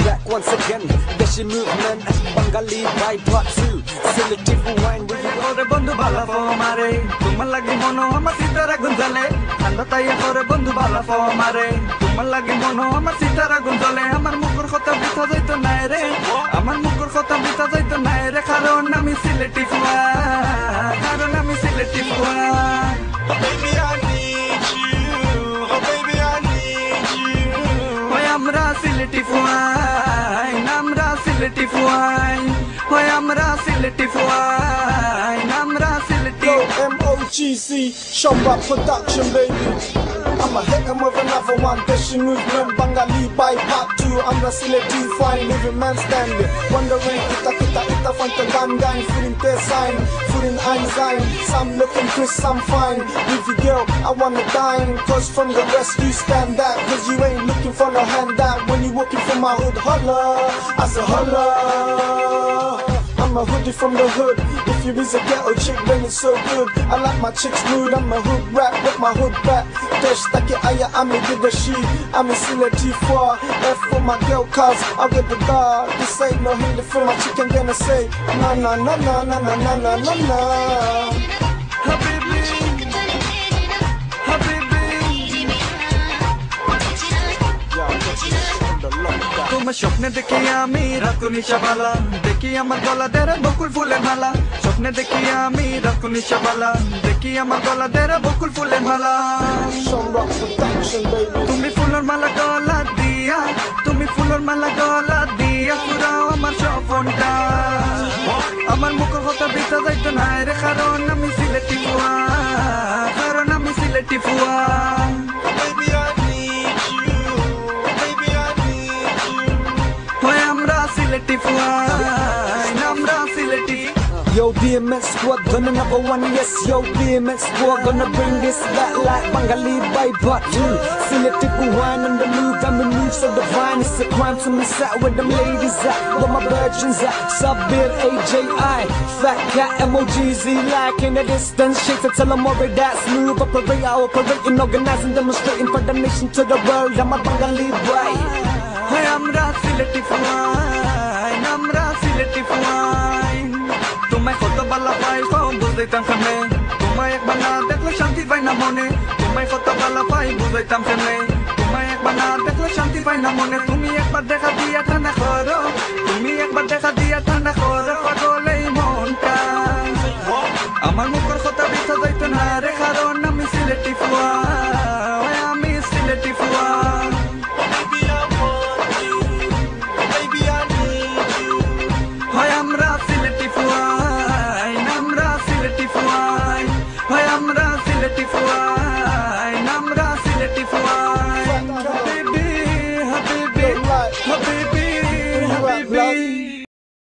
Back once again, Deshi movement, Bengali by part 2, selective wine with you. করে বন্ধু ভালা ফো মারে তোমার লাগি মনো আমার সিতারা গুঞ্জলে ঠান্ডা তাইয়া করে বন্ধু ভালা ফো মারে তোমার লাগি মনো আমার সিতারা গুঞ্জলে আমার মুখের কথা বিথা যাইতো নাই রে আমার মুখের কথা বিথা যাইতো নাই রে কারণ আমি সিলেটি ফুয়া কারণ আমি সিলেটি ফুয়া Baby, I need you. Oh, baby, I need you. ওই আমরা সিলেটি ফুয়াই আমরা সিলেটি ফুয়াই ওই আমরা সিলেটি ফুয়াই আমরা Sylheti Yo, MOGC, Shomba Production, baby. I'ma hit him with another one. Deshi movement, Bengali by part 2. I'm the Sileti fine, living man standing. Wondering, ita, fanta gang, feeling their sign, feeling I'm sign. Some looking Chris, some fine. With you girl, I wanna dine. Cause from the rest, you stand out. Cause you ain't looking for no handout. When you walking from my hood, holla. I say holla. I'm a hoodie from the hood. If you is a ghetto chick, then it's so good. I like my chicks nude. I'm a hood rap with my hood back. Dash taki aya, I'm a give a she. I'm a Sileti for F for my girl, cause I'll get the dog. This ain't no hindi for my chicken, gonna say na na na na na na na na na na. হাবিবি হাবিবি তোমার স্বপ্নে দেখি আমি রাখু নিশাবালা দেখি আমার গলা দেরে বকুল ফুলের মালা স্বপ্নে দেখি আমি রাখু নিশাবালা দেখি আমার গলা দেরে বকুল ফুলের মালা Shomba Production, baby. তুমি ফুলের মালা গলা দিয়া তুমি ফুলের মালা গলা দিয়া পুরাও আমার স্বপ্নটা আমার মুখের কথা বিতা যাইতো না রে কারণ আমি সিলেটি ফুয়া কারণ আমি সিলেটি ফুয়া Baby, I need you. Baby, I need you. হয় আমরা সিলেটি ফুয়া আমরা Sylheti Yo, DMX squad, gonna number one, yes, yo, DMX squad, gonna bring this back like Bengali by part 2. Selective wine on the move, I'm the move so divine. It's a crime to miss out where them ladies at, where my virgins at. Subir, AJI, Fat Cat, MOGZ, like in the distance. Shake to tell them already that's smooth. Operate, I operate, organizing, demonstrating for the nation to the world. I'm a Bengali boy. হয় আমরা সিলেটি ফুয়া আমরা সিলেটি ফুয়া তোমায় কত ভালো পাই বুঝাইতাম কেমনে তোমায় একবার না দেখলে শান্তি পাই না মনে তোমায় কত ভালো পাই বুঝাইতাম কেমনে তোমায় একবার না দেখলে শান্তি পাই না মনে তুমি একবার দেখা দিয়া ঠান্ডা করো তুমি একবার দেখা দিয়া ঠান্ডা করো পাগল এই মনটা আমার মুখের কথা বিছা যাইতো না রে কারণ আমি সিলেটি ফুয়া